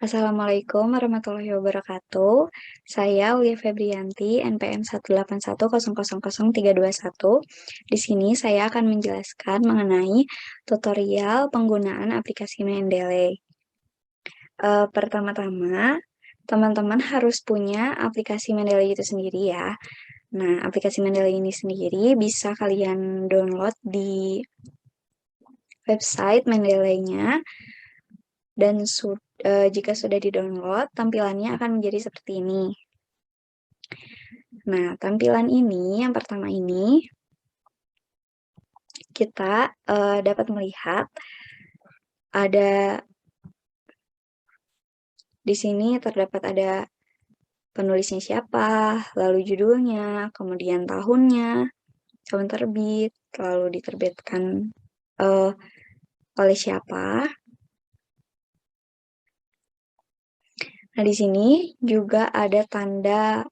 Assalamualaikum warahmatullahi wabarakatuh. Saya Ulia Febrianti, NPM 181000321. Di sini saya akan menjelaskan mengenai tutorial penggunaan aplikasi Mendeley. Pertama-tama, teman-teman harus punya aplikasi Mendeley itu sendiri ya. Nah, aplikasi Mendeley ini sendiri bisa kalian download di website Mendeley-nya. Dan jika sudah di-download, tampilannya akan menjadi seperti ini. Nah, tampilan ini, yang pertama ini, kita dapat melihat ada di sini terdapat ada penulisnya siapa, lalu judulnya, kemudian tahunnya, tahun terbit, lalu diterbitkan oleh siapa. Nah, di sini juga ada tanda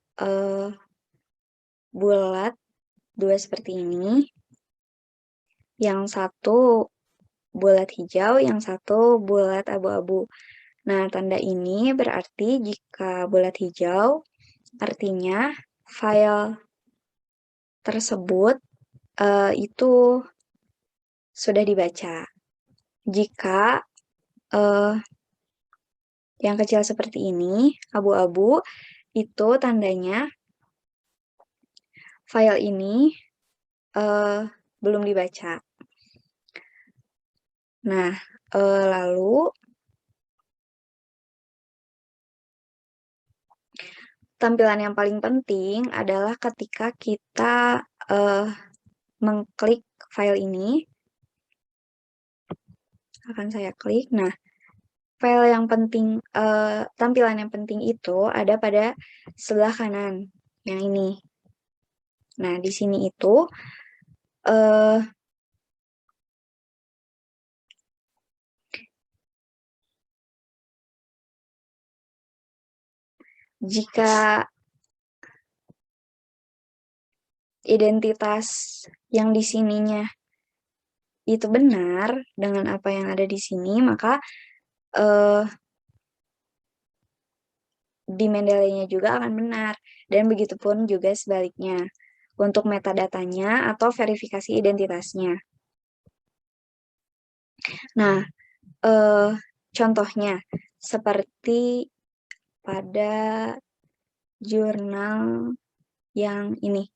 bulat dua seperti ini. Yang satu bulat hijau, yang satu bulat abu-abu. Nah, tanda ini berarti jika bulat hijau, artinya file tersebut itu sudah dibaca. Jika yang kecil seperti ini, abu-abu, itu tandanya file ini belum dibaca. Nah, lalu tampilan yang paling penting adalah ketika kita mengklik file ini, akan saya klik. Nah, file yang penting, tampilan yang penting itu ada pada sebelah kanan, yang ini. Nah, di sini itu jika identitas yang di sininya itu benar dengan apa yang ada di sini, maka di Mendeley-nya juga akan benar. Dan begitupun juga sebaliknya untuk metadatanya atau verifikasi identitasnya. Nah, contohnya seperti pada jurnal yang ini.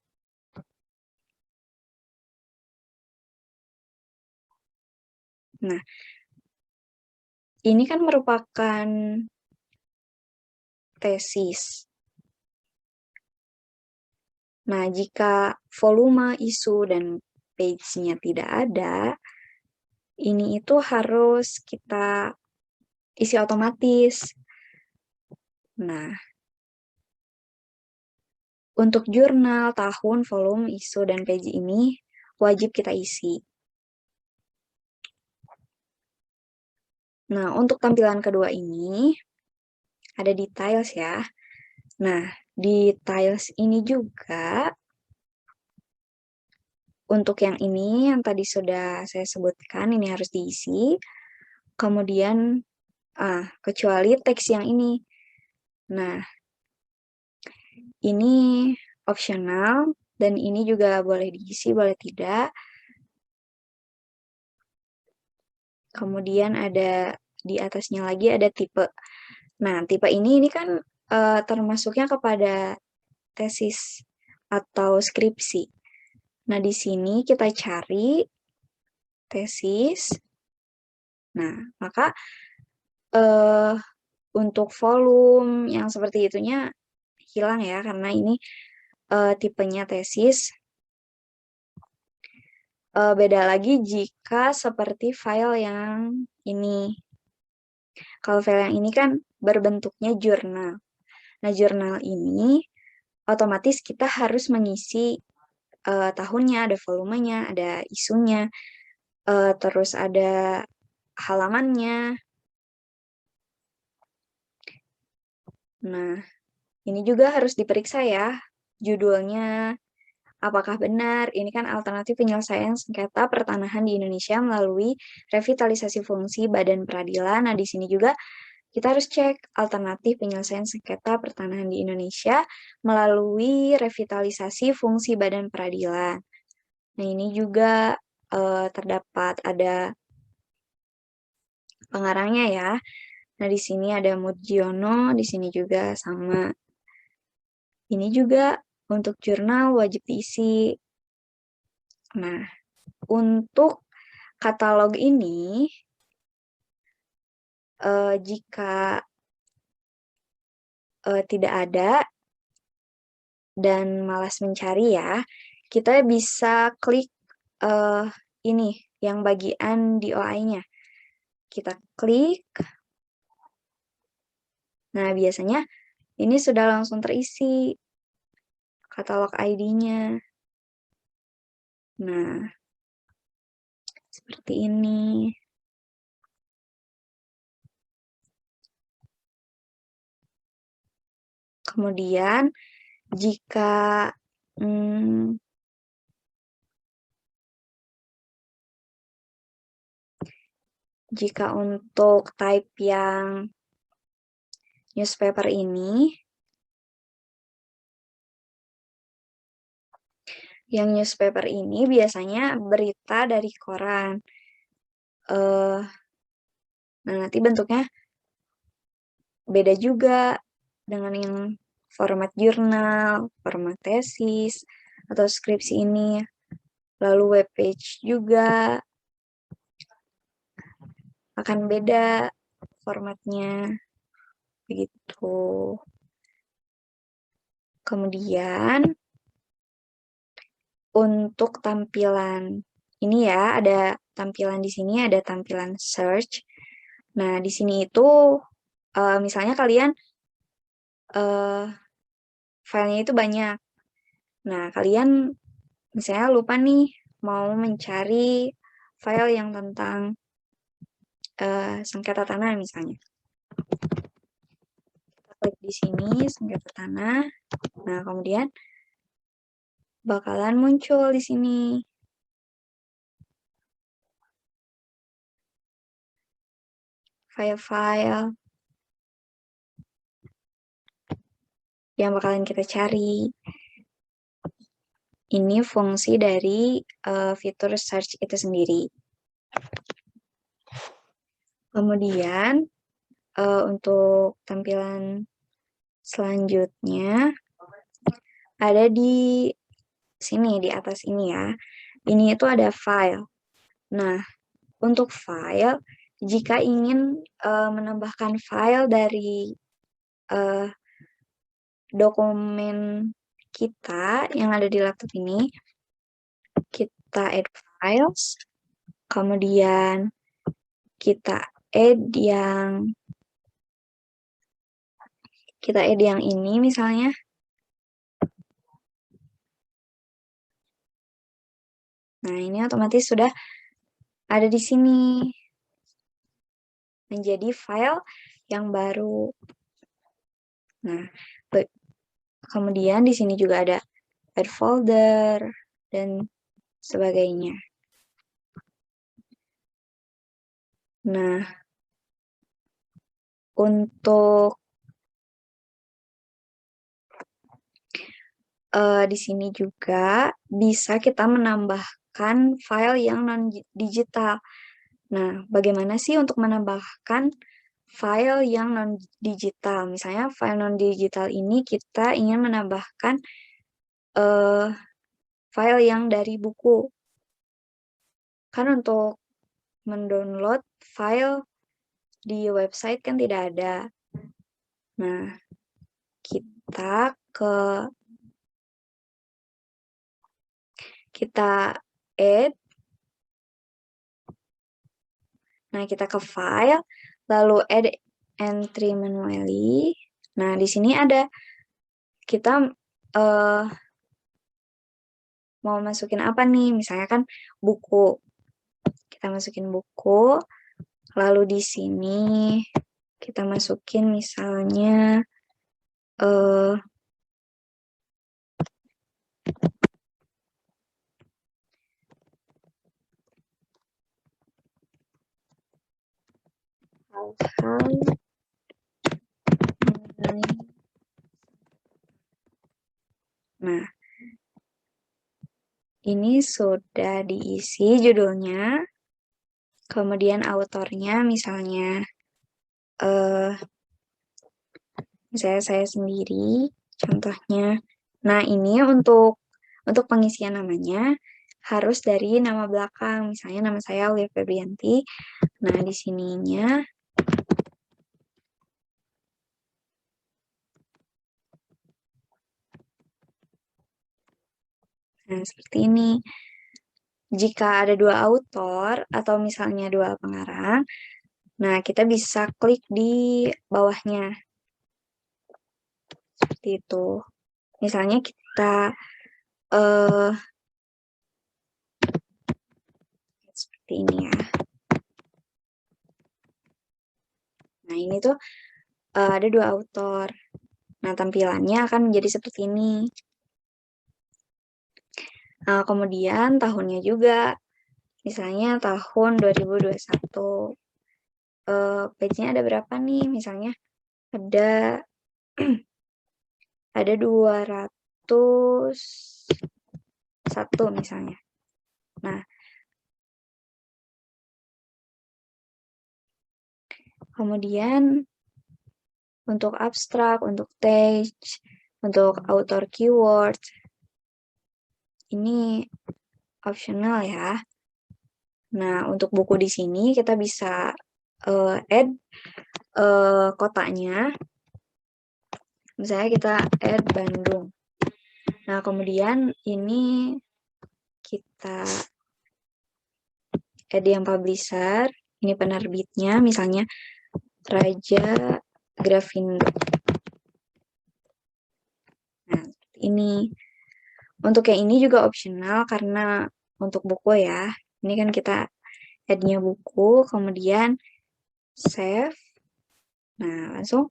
Nah, ini kan merupakan tesis. Nah, jika volume, isu, dan page-nya tidak ada, ini itu harus kita isi otomatis. Nah, untuk jurnal, tahun, volume, isu, dan page ini wajib kita isi. Nah, untuk tampilan kedua ini ada details ya. Nah, details ini juga untuk yang ini yang tadi sudah saya sebutkan ini harus diisi. Kemudian kecuali teks yang ini. Nah, ini opsional dan ini juga boleh diisi, boleh tidak. Kemudian ada di atasnya lagi ada tipe. Nah, tipe ini kan termasuknya kepada tesis atau skripsi. Nah, di sini kita cari tesis. Nah, maka untuk volume yang seperti itunya hilang ya, karena ini tipenya tesis. Beda lagi jika seperti file yang ini. Kalau file yang ini kan berbentuknya jurnal. Nah, jurnal ini otomatis kita harus mengisi tahunnya, ada volumenya, ada isunya, terus ada halamannya. Nah, ini juga harus diperiksa ya, judulnya apakah benar. Ini kan alternatif penyelesaian sengketa pertanahan di Indonesia melalui revitalisasi fungsi Badan Peradilan. Nah, di sini juga kita harus cek alternatif penyelesaian sengketa pertanahan di Indonesia melalui revitalisasi fungsi badan peradilan. Nah, ini juga terdapat ada pengarangnya ya. Nah, di sini ada Mujiono, di sini juga sama. Ini juga untuk jurnal wajib diisi. Nah, untuk katalog ini, jika tidak ada dan malas mencari ya, kita bisa klik ini, yang bagian DOI-nya. Kita klik. Nah, biasanya ini sudah langsung terisi katalog ID-nya. Nah, seperti ini. Kemudian, jika jika untuk type yang newspaper ini, biasanya berita dari koran. Nah, nanti bentuknya beda juga dengan yang format jurnal, format tesis, atau skripsi ini. Lalu webpage juga akan beda formatnya. Begitu. Kemudian, untuk tampilan ini ya, ada tampilan di sini, ada tampilan search. Nah, di sini itu misalnya kalian filenya itu banyak. Nah, kalian misalnya lupa nih mau mencari file yang tentang sengketa tanah misalnya. Kita klik di sini sengketa tanah. Nah, kemudian bakalan muncul di sini. File-file yang bakalan kita cari. Ini fungsi dari fitur search itu sendiri. Kemudian, untuk tampilan selanjutnya, ada di sini, di atas ini ya. Ini itu ada file. Nah, untuk file, jika ingin menambahkan file dari dokumen kita yang ada di laptop ini, kita add files, kemudian kita add yang ini misalnya. Nah, ini otomatis sudah ada di sini. Menjadi file yang baru. Nah, kemudian di sini juga ada add folder dan sebagainya. Nah, untuk di sini juga bisa kita menambahkan file yang non-digital. Nah, bagaimana sih untuk menambahkan file yang non-digital? Misalnya file non-digital ini kita ingin menambahkan file yang dari buku. Kan untuk mendownload file di website kan tidak ada. Nah, kita add. Nah, kita ke file, lalu add entry manually. Nah, di sini ada kita mau masukin apa nih? Misalnya kan buku. Kita masukin buku, lalu di sini kita masukin misalnya hal-hal sudah diisi judulnya, kemudian autornya misalnya misalnya saya sendiri, contohnya. Nah, ini untuk pengisian namanya harus dari nama belakang, misalnya nama saya Aulia Febrianti. Nah, di sininya nah, seperti ini. Jika ada dua autor atau misalnya dua pengarang, nah kita bisa klik di bawahnya. Seperti itu. Misalnya kita seperti ini ya. Nah, ini tuh ada dua autor. Nah, tampilannya akan menjadi seperti ini. Nah, kemudian tahunnya juga. Misalnya tahun 2021. Page-nya ada berapa nih? Misalnya ada ada 201 misalnya. Nah, kemudian untuk abstrak, untuk text, untuk author keyword, ini optional ya. Nah, untuk buku di sini kita bisa add kotanya. Misalnya kita add Bandung. Nah, kemudian ini kita add yang publisher. Ini penerbitnya, misalnya Raja Grafindo. Nah, ini. Untuk yang ini juga optional karena untuk buku ya. Ini kan kita add-nya buku, kemudian save. Nah, langsung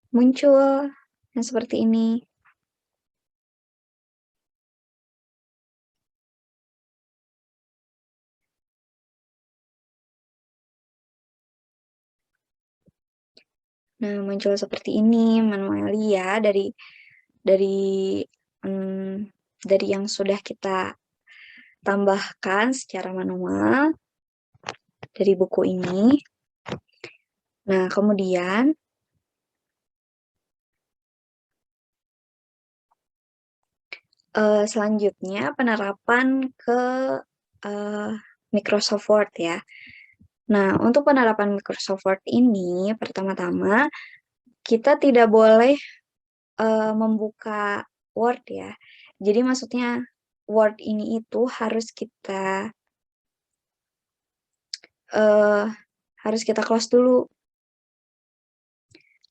muncul yang seperti ini. Nah, muncul seperti ini manually ya dari dari yang sudah kita tambahkan secara manual dari buku ini. Nah, kemudian selanjutnya penerapan ke Microsoft Word ya. Nah, untuk penerapan Microsoft Word ini, pertama-tama kita tidak boleh membuka Word ya. Jadi maksudnya Word ini itu harus kita close dulu.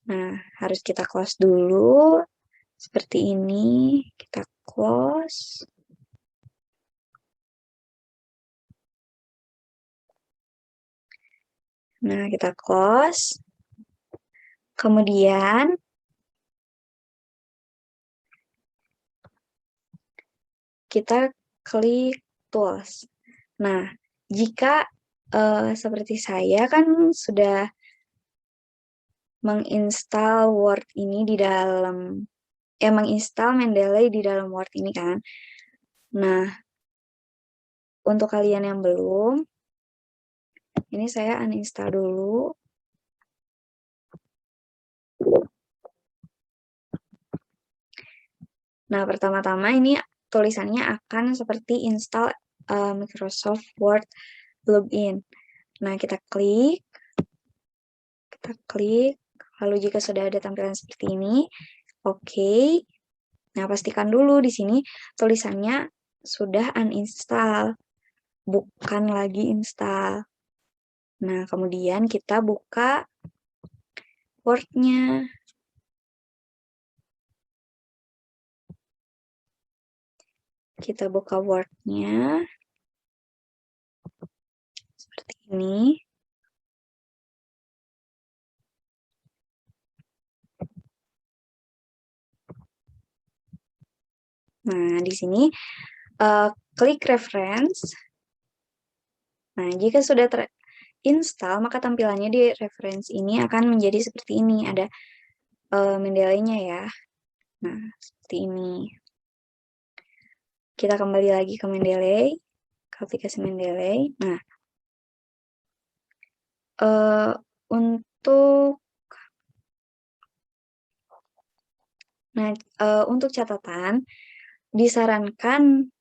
Nah, harus kita close dulu. Seperti ini, kita close. Nah, kita close. Kemudian, kita klik tools. Nah, jika seperti saya kan sudah menginstal Word ini di dalam, menginstal Mendeley di dalam Word ini kan. Nah, untuk kalian yang belum, ini saya uninstall dulu. Nah, pertama-tama ini tulisannya akan seperti install Microsoft Word login. Nah, kita klik, lalu jika sudah ada tampilan seperti ini, oke. Nah, pastikan dulu di sini tulisannya sudah uninstall, bukan lagi install. Nah, kemudian kita buka Word-nya. Kita buka Word-nya. Seperti ini. Nah, di sini klik reference. Nah, jika sudah terinstall, maka tampilannya di reference ini akan menjadi seperti ini. Ada Mendeley-nya ya. Nah, seperti ini. kita kembali lagi ke Mendeley, ke aplikasi Mendeley. Nah, untuk untuk catatan, disarankan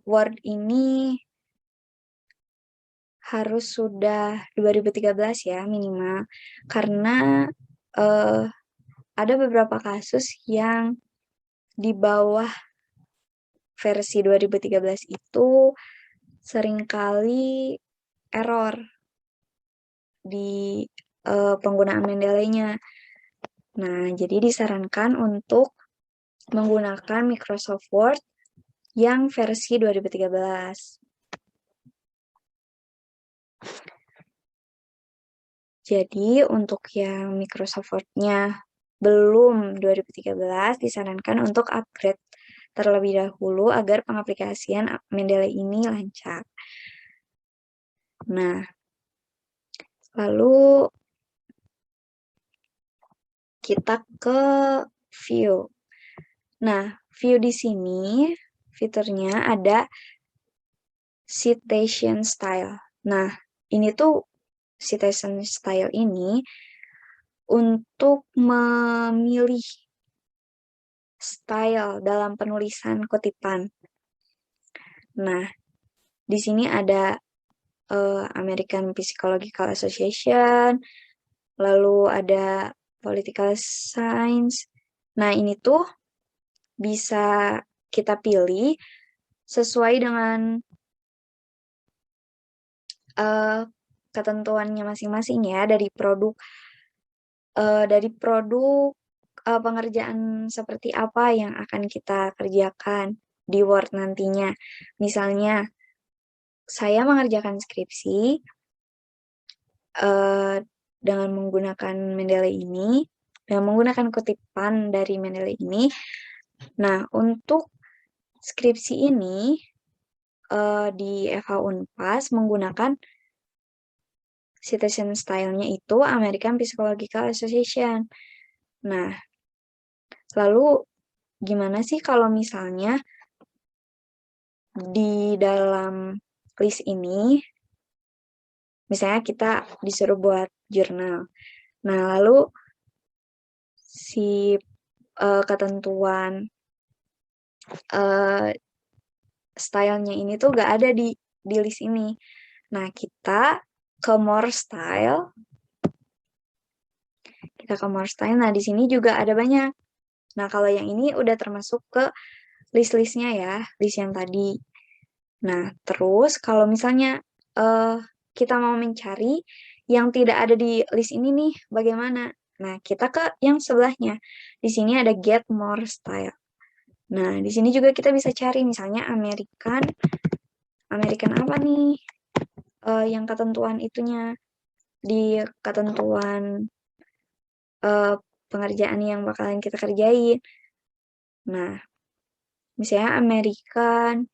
Word ini harus sudah 2013 ya minimal, karena ada beberapa kasus yang di bawah versi 2013 itu seringkali error di penggunaan Mendeley-nya. Nah, jadi disarankan untuk menggunakan Microsoft Word yang versi 2013. Jadi, untuk yang Microsoft Word-nya belum 2013, disarankan untuk upgrade terlebih dahulu agar pengaplikasian Mendeley ini lancar. Nah, lalu kita ke view. Nah, view di sini fiturnya ada citation style. Nah, ini tuh citation style ini untuk memilih style dalam penulisan kutipan. Nah, di sini ada American Psychological Association, lalu ada Political Science. Nah, ini tuh bisa kita pilih sesuai dengan ketentuannya masing-masing ya dari produk pengerjaan seperti apa yang akan kita kerjakan di Word nantinya. Misalnya, saya mengerjakan skripsi dengan menggunakan Mendeley ini, dengan menggunakan kutipan dari Mendeley ini. Nah, untuk skripsi ini di FH Unpas menggunakan citation style-nya itu American Psychological Association. Nah, lalu gimana sih kalau misalnya di dalam list ini, misalnya kita disuruh buat jurnal. Nah, lalu si ketentuan stylenya ini tuh gak ada di list ini. Nah, kita ke more style. Nah, di sini juga ada banyak. Nah, kalau yang ini udah termasuk ke list-listnya ya, list yang tadi. Nah, terus kalau misalnya kita mau mencari yang tidak ada di list ini nih, bagaimana? Nah, kita ke yang sebelahnya. Di sini ada get more style. Nah, di sini juga kita bisa cari misalnya American apa nih? Yang ketentuan itunya di ketentuan pengerjaan yang bakalan kita kerjain. Nah, misalnya American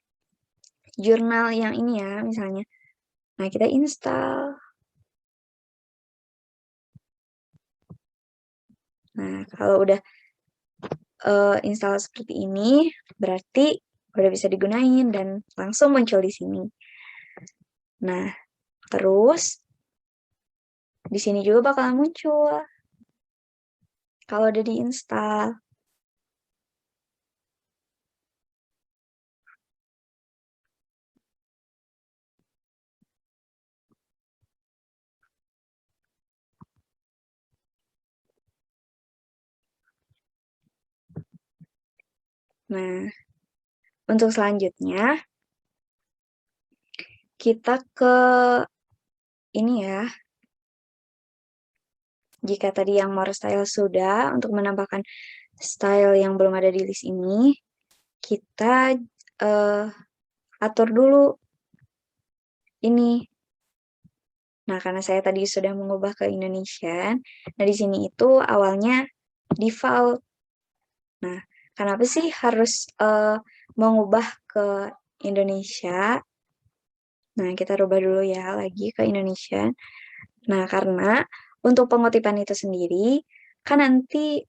jurnal yang ini ya, misalnya. Nah, kita install. Nah, kalau udah install seperti ini, berarti udah bisa digunain dan langsung muncul di sini. Nah, terus di sini juga bakalan muncul kalau udah diinstal. Nah, untuk selanjutnya kita ke ini ya. Jika tadi yang more style sudah, untuk menambahkan style yang belum ada di list ini, kita atur dulu ini. Nah, karena saya tadi sudah mengubah ke Indonesian, nah di sini itu awalnya default. Nah, kenapa sih harus mengubah ke Indonesia? Nah, kita rubah dulu ya lagi ke Indonesia. Nah, karena untuk pengutipan itu sendiri, kan nanti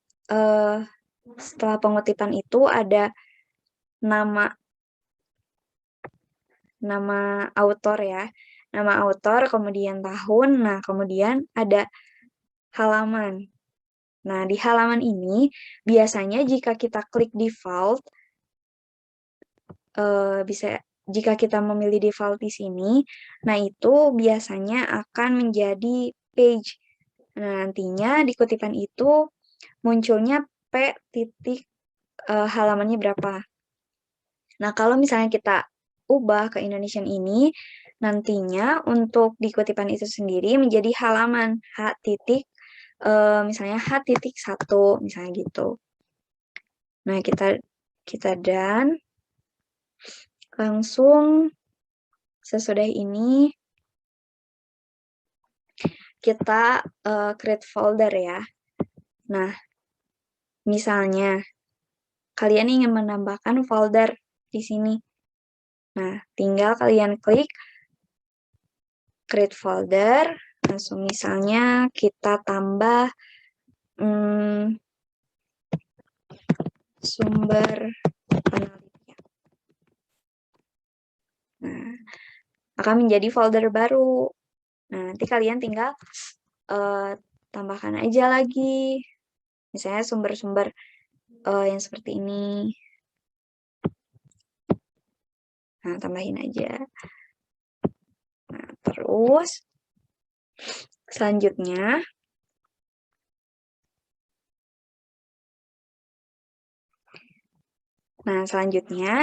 setelah pengutipan itu ada nama autor ya. Nama autor, kemudian tahun, nah kemudian ada halaman. Nah, di halaman ini biasanya jika kita klik default, bisa jika kita memilih default di sini, nah itu biasanya akan menjadi page. Nah, nantinya di kutipan itu munculnya P titik halamannya berapa. Nah, kalau misalnya kita ubah ke Indonesian ini, nantinya untuk di kutipan itu sendiri menjadi halaman H titik, misalnya H titik 1, misalnya gitu. Nah, kita dan langsung sesudah ini kita create folder ya. Nah, misalnya kalian ingin menambahkan folder di sini. Nah, tinggal kalian klik create folder, langsung misalnya kita tambah sumber penelitian. Nah, akan menjadi folder baru. Nah, nanti kalian tinggal tambahkan aja lagi. Misalnya sumber-sumber yang seperti ini. Nah, tambahin aja. Nah, terus selanjutnya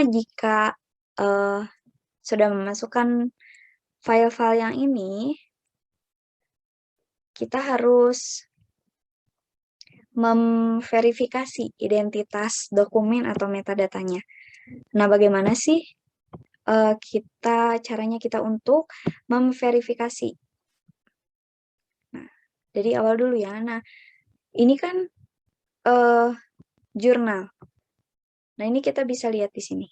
jika sudah memasukkan file-file yang ini, kita harus memverifikasi identitas dokumen atau metadatanya. Nah, bagaimana sih caranya kita untuk memverifikasi? Nah, dari awal dulu ya. Nah, ini kan jurnal. Nah, ini kita bisa lihat di sini.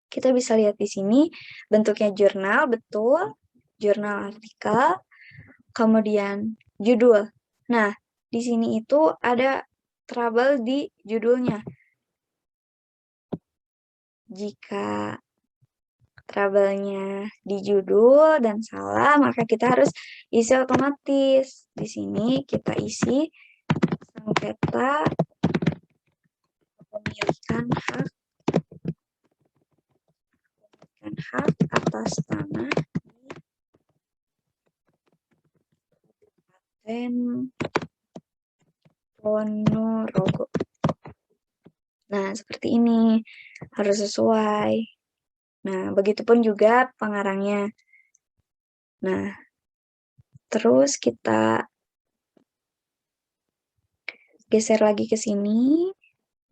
Kita bisa lihat di sini bentuknya jurnal, betul. Jurnal artikel, kemudian judul. Nah, di sini itu ada trouble di judulnya. Jika trouble-nya di judul dan salah, maka kita harus isi otomatis. Di sini kita isi sengketa pemilikan hak atas tanah di Ponorogo. Nah, seperti ini. Harus sesuai. Nah, begitupun juga pengarangnya. Nah, terus kita geser lagi ke sini.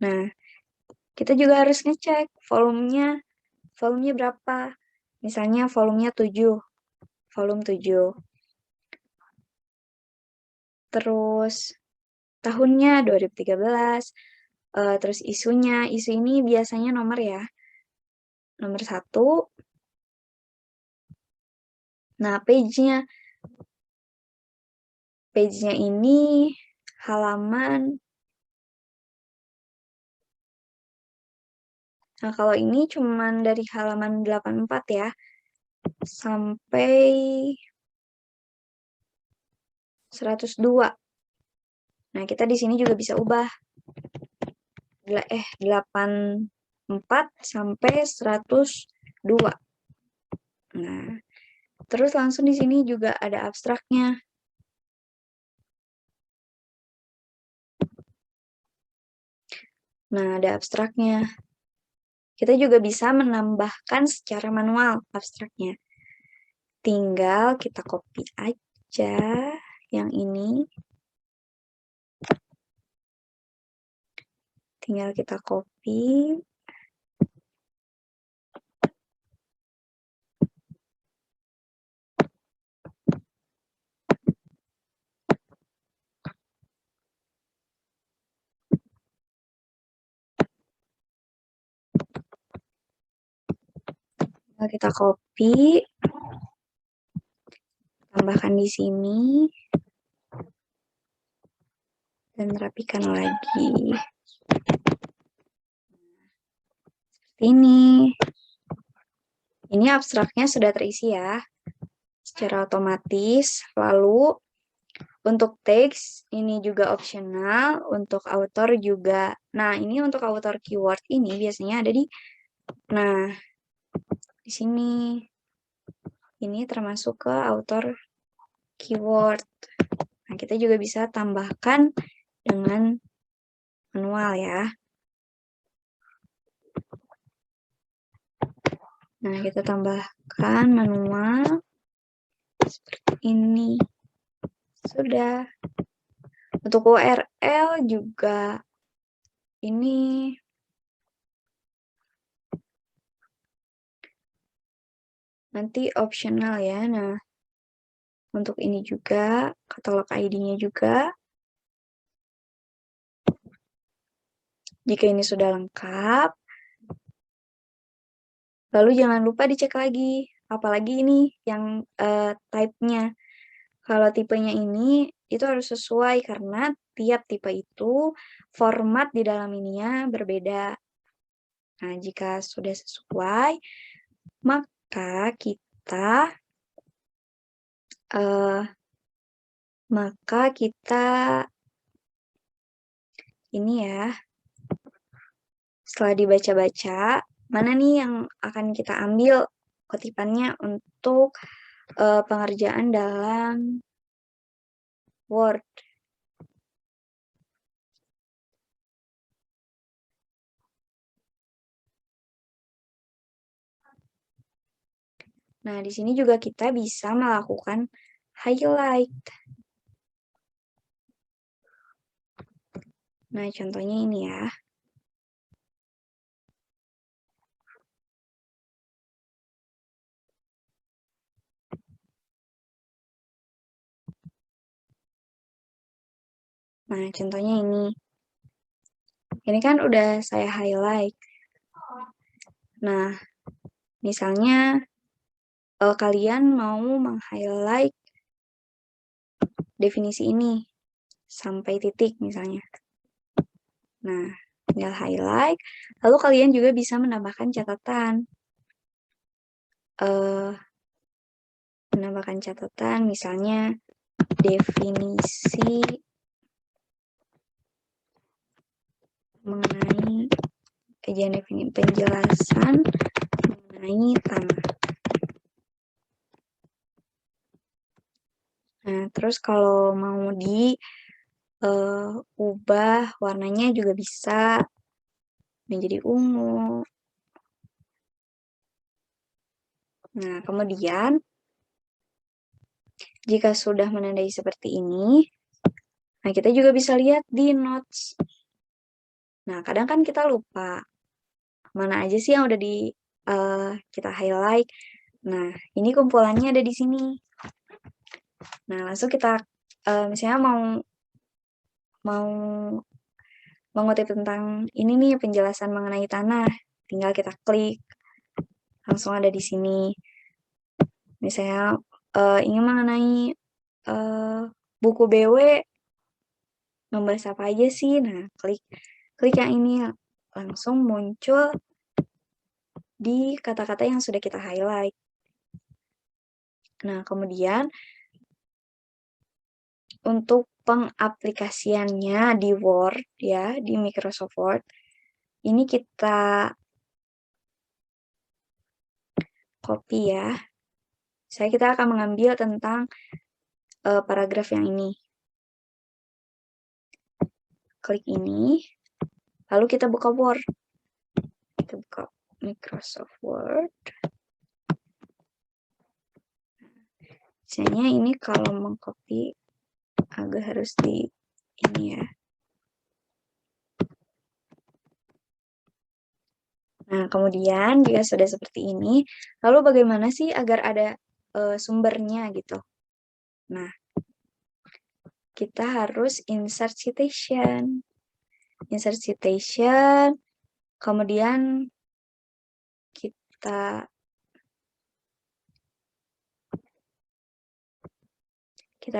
Nah, kita juga harus ngecek volumenya berapa. Misalnya volumenya 7. Volume 7. Terus tahunnya 2013. Terus isunya. Isu ini biasanya nomor ya. Nomor 1. Nah, page-nya ini halaman. Nah, kalau ini cuman dari halaman 84 ya, sampai 102. Nah, kita di sini juga bisa ubah. 84 sampai 102. Nah, terus langsung di sini juga ada abstraknya. Nah, ada abstraknya. Kita juga bisa menambahkan secara manual abstraknya. Tinggal kita copy aja yang ini. Tinggal kita copy. Tinggal kita copy. Tambahkan di sini. dan rapikan lagi. Ini abstraknya sudah terisi ya, secara otomatis. Lalu untuk teks ini juga opsional, untuk author juga. Nah, ini untuk author keyword ini biasanya ada di sini. Ini termasuk ke author keyword. Nah, kita juga bisa tambahkan dengan manual ya. Nah, kita tambahkan manual seperti ini. Sudah. Untuk URL juga ini nanti optional ya. Nah, untuk ini juga, katalog ID-nya juga. Jika ini sudah lengkap, lalu jangan lupa dicek lagi. Apalagi ini yang type-nya. Kalau tipenya ini, itu harus sesuai karena tiap tipe itu format di dalam ininya berbeda. Nah, jika sudah sesuai, maka kita ini ya, setelah dibaca-baca, mana nih yang akan kita ambil kutipannya untuk pengerjaan dalam Word. Nah, di sini juga kita bisa melakukan highlight. Nah, contohnya ini ya. Nah, contohnya ini. Ini kan udah saya highlight. Nah, misalnya kalian mau meng-highlight definisi ini sampai titik misalnya. Nah, tinggal highlight. Lalu kalian juga bisa menambahkan catatan. Misalnya definisi mengenai penjelasan mengenai tanah. Nah, terus kalau mau ubah warnanya juga bisa menjadi ungu. Nah, kemudian jika sudah menandai seperti ini, nah kita juga bisa lihat di notes. Nah, kadang kan kita lupa mana aja sih yang udah kita highlight. Nah, ini kumpulannya ada di sini. Nah, langsung kita misalnya mau mengutip tentang ini nih penjelasan mengenai tanah, tinggal kita klik, langsung ada di sini. Misalnya ingin mengenai buku BW, membahas apa aja sih? Nah, klik yang ini, langsung muncul di kata-kata yang sudah kita highlight. Nah, kemudian untuk pengaplikasiannya di Word ya, di Microsoft Word, ini kita copy ya. Kita akan mengambil tentang paragraf yang ini. Klik ini, lalu kita buka Word. Kita buka Microsoft Word. Misalnya ini kalau mengcopy agak harus di ini ya. Nah, kemudian jika sudah seperti ini, lalu bagaimana sih agar ada sumbernya gitu? Nah, kita harus insert citation. Insert citation, kemudian kita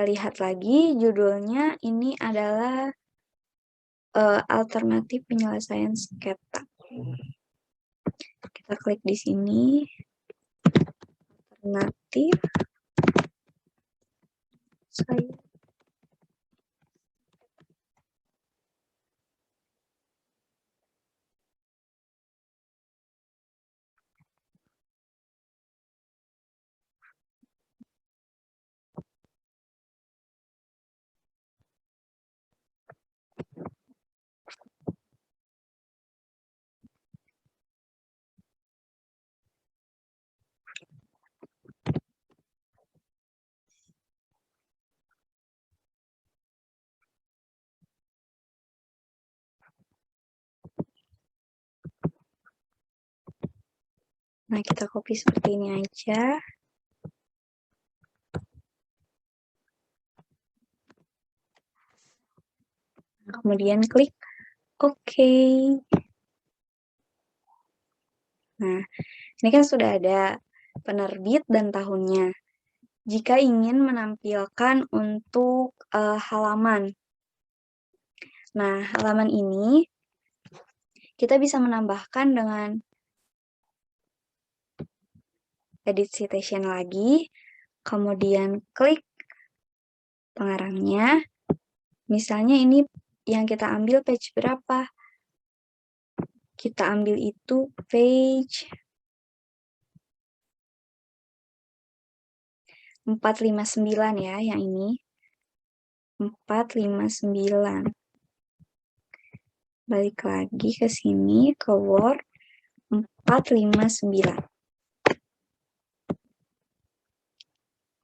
lihat lagi judulnya ini adalah alternatif penyelesaian sengketa. Kita klik di sini, alternatif saya. Nah, kita copy seperti ini aja. Kemudian klik OK. Nah, ini kan sudah ada penerbit dan tahunnya. Jika ingin menampilkan untuk halaman. Nah, halaman ini kita bisa menambahkan dengan edit citation lagi, kemudian klik pengarangnya. Misalnya ini yang kita ambil page berapa? Kita ambil itu page 459 ya, yang ini. 459. Balik lagi ke sini, ke Word, 459.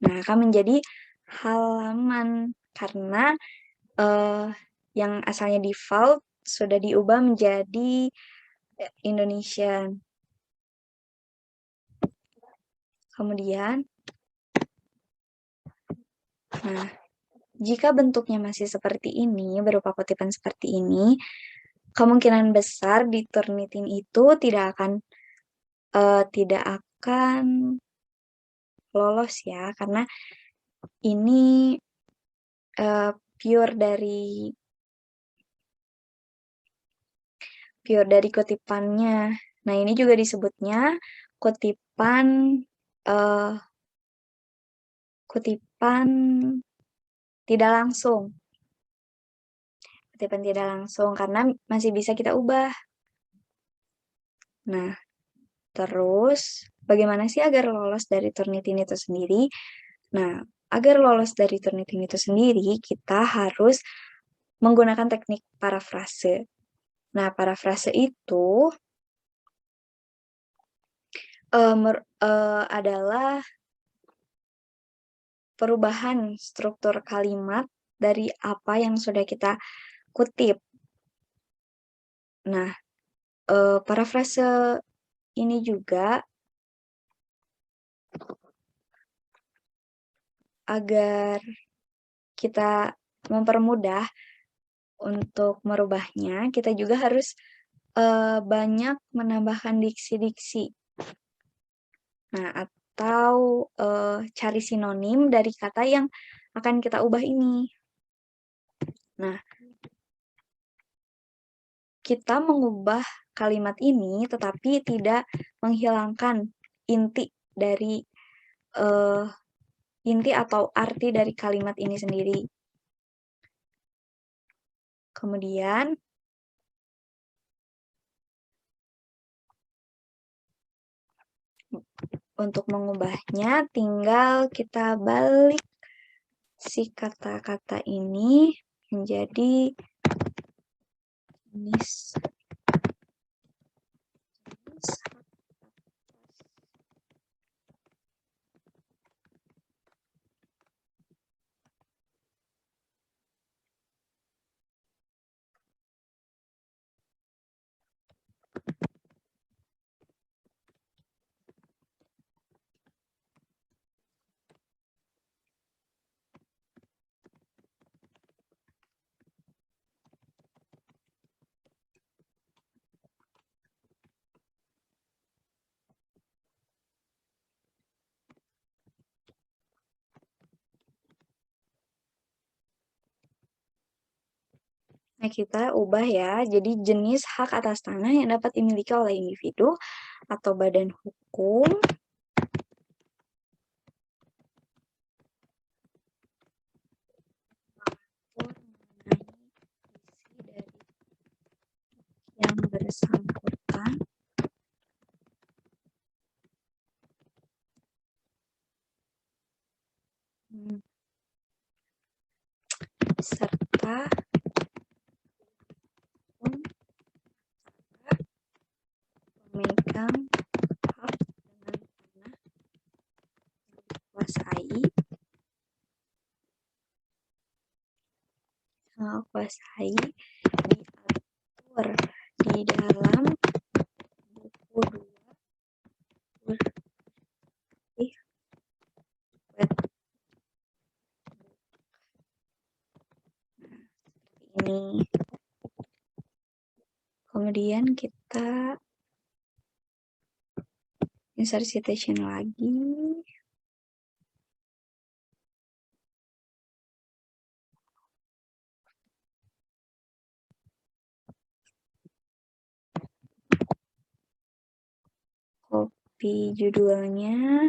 Nah, akan menjadi halaman karena yang asalnya default sudah diubah menjadi Indonesian. Kemudian, nah, jika bentuknya masih seperti ini, berupa kutipan seperti ini, kemungkinan besar di Turnitin itu tidak akan lolos ya, karena ini pure dari kutipannya. Nah, ini juga disebutnya kutipan tidak langsung. Kutipan tidak langsung karena masih bisa kita ubah. Nah, terus bagaimana sih agar lolos dari Turnitin itu sendiri? Nah, agar lolos dari Turnitin itu sendiri, kita harus menggunakan teknik parafrase. Nah, parafrase itu adalah perubahan struktur kalimat dari apa yang sudah kita kutip. Nah, parafrase ini juga agar kita mempermudah untuk merubahnya, kita juga harus banyak menambahkan diksi-diksi. Nah, atau cari sinonim dari kata yang akan kita ubah ini. Nah, kita mengubah kalimat ini tetapi tidak menghilangkan inti dari inti atau arti dari kalimat ini sendiri. Kemudian untuk mengubahnya tinggal kita balik si kata-kata ini menjadi jenis. Nah, kita ubah ya, jadi jenis hak atas tanah yang dapat dimiliki oleh individu atau badan hukum yang bersangkutan serta pemegang hak dengan tanah kuasai diatur di dalam buku 2 ini. Kemudian kita insert citation lagi. Copy judulnya.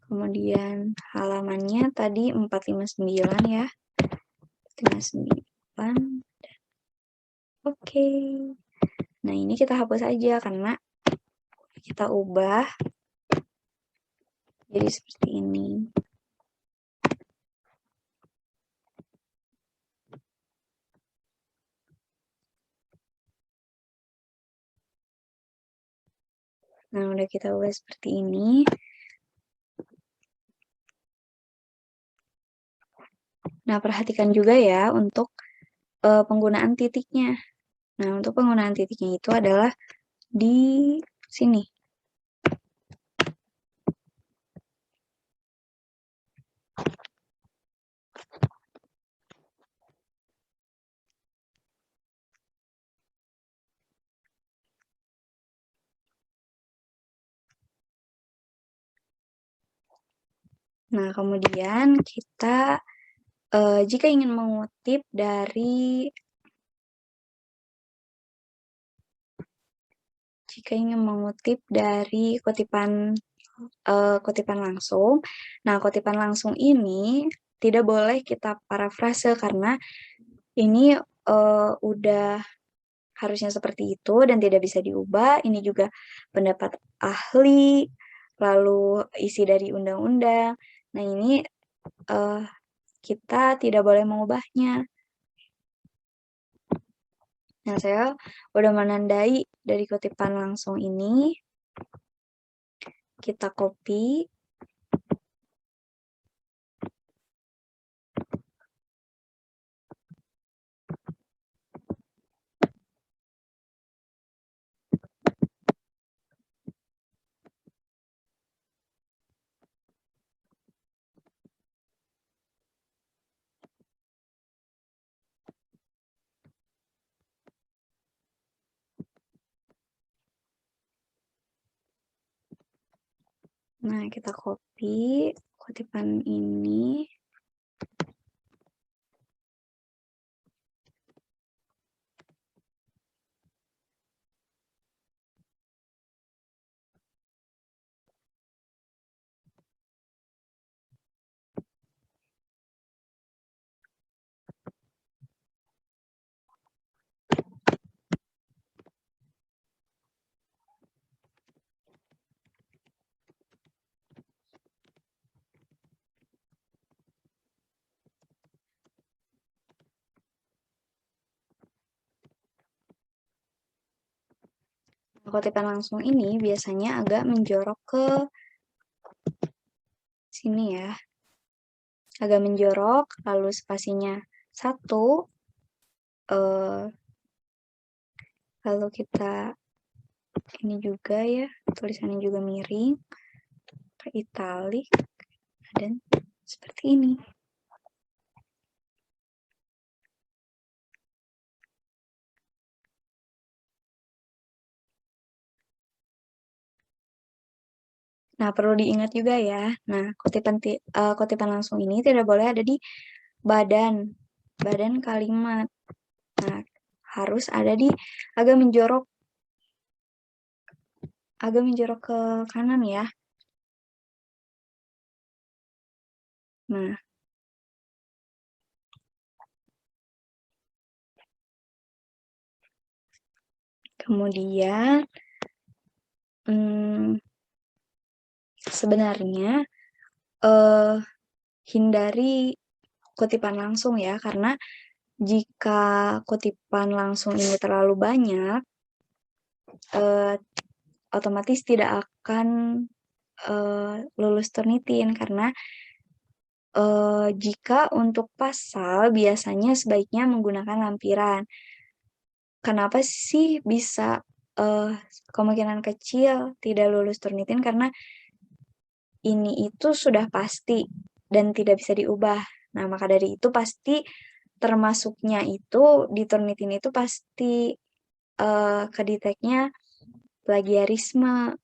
Kemudian halamannya tadi 459 ya. 459. Oke. Nah, ini kita hapus aja karena kita ubah jadi seperti ini. Nah, udah kita ubah seperti ini. Nah, perhatikan juga ya untuk penggunaan titiknya. Nah, untuk penggunaan titiknya itu adalah di sini. Nah, kemudian kita jika ingin mengutip dari kutipan langsung. Nah, kutipan langsung ini tidak boleh kita parafrase karena ini udah harusnya seperti itu dan tidak bisa diubah. Ini juga pendapat ahli, lalu isi dari undang-undang. Nah, ini kita tidak boleh mengubahnya. Nah, saya udah menandai dari kutipan langsung ini. Kita copy. Nah, kita copy kutipan ini. Kutipan langsung ini biasanya agak menjorok ke sini ya. Agak menjorok, lalu spasinya 1. Lalu kita ini juga ya, tulisannya juga miring, ke italik, dan seperti ini. Nah, perlu diingat juga ya. Nah, kutipan langsung ini tidak boleh ada di badan kalimat. Nah, harus ada di agak menjorok ke kanan ya. Nah, kemudian sebenarnya hindari kutipan langsung ya, karena jika kutipan langsung ini terlalu banyak, otomatis tidak akan lulus Turnitin, karena jika untuk pasal biasanya sebaiknya menggunakan lampiran. Kenapa sih bisa kemungkinan kecil tidak lulus Turnitin? Karena ini itu sudah pasti dan tidak bisa diubah. Nah, maka dari itu pasti termasuknya itu di Turnitin itu pasti kedeteknya plagiarisme.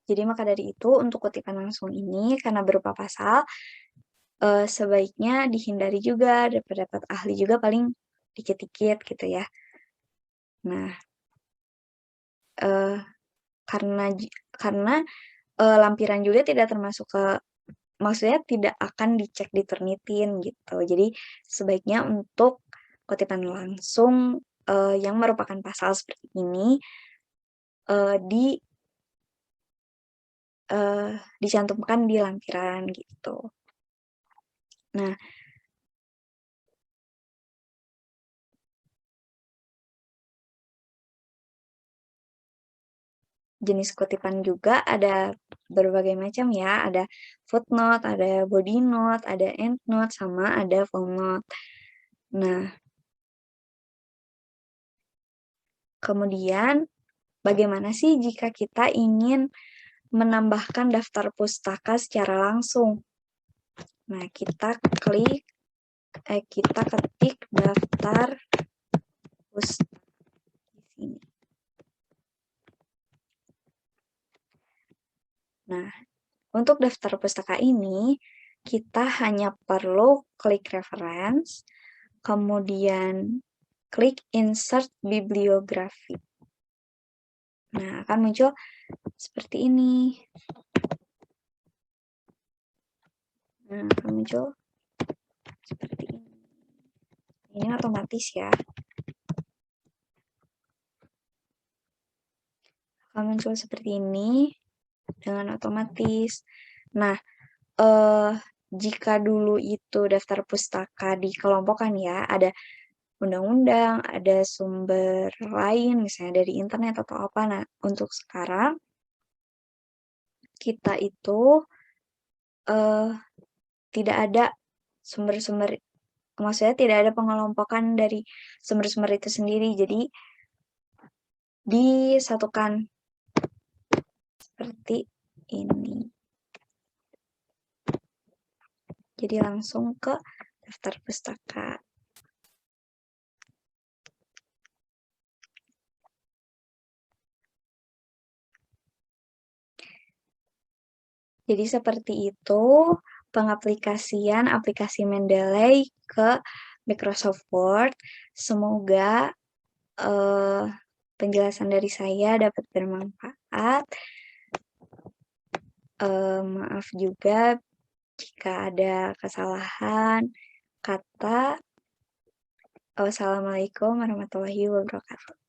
Jadi maka dari itu untuk kutipan langsung ini karena berupa pasal sebaiknya dihindari juga, dapat ahli juga paling dikit-dikit gitu ya. Nah, karena lampiran juga tidak termasuk ke, maksudnya tidak akan dicek di Turnitin gitu. Jadi sebaiknya untuk kutipan langsung yang merupakan pasal seperti ini dicantumkan di lampiran gitu. Nah, jenis kutipan juga ada berbagai macam ya. Ada footnote, ada body note, ada endnote, sama ada fullnote. Nah, kemudian bagaimana sih jika kita ingin menambahkan daftar pustaka secara langsung? Nah, kita ketik daftar pustaka di sini. Nah, untuk daftar pustaka ini, kita hanya perlu klik reference, kemudian klik insert bibliografi. Nah, akan muncul seperti ini. Nah, akan muncul seperti ini. Ini otomatis ya. Akan muncul seperti ini dengan otomatis. Nah, jika dulu itu daftar pustaka dikelompokkan ya, ada undang-undang, ada sumber lain, misalnya dari internet atau apa. Nah, untuk sekarang, kita itu tidak ada sumber-sumber, maksudnya tidak ada pengelompokan dari sumber-sumber itu sendiri. Jadi, disatukan seperti ini. Jadi langsung ke daftar pustaka. Jadi seperti itu pengaplikasian aplikasi Mendeley ke Microsoft Word. Semoga penjelasan dari saya dapat bermanfaat. Maaf juga jika ada kesalahan kata. Wassalamualaikum warahmatullahi wabarakatuh.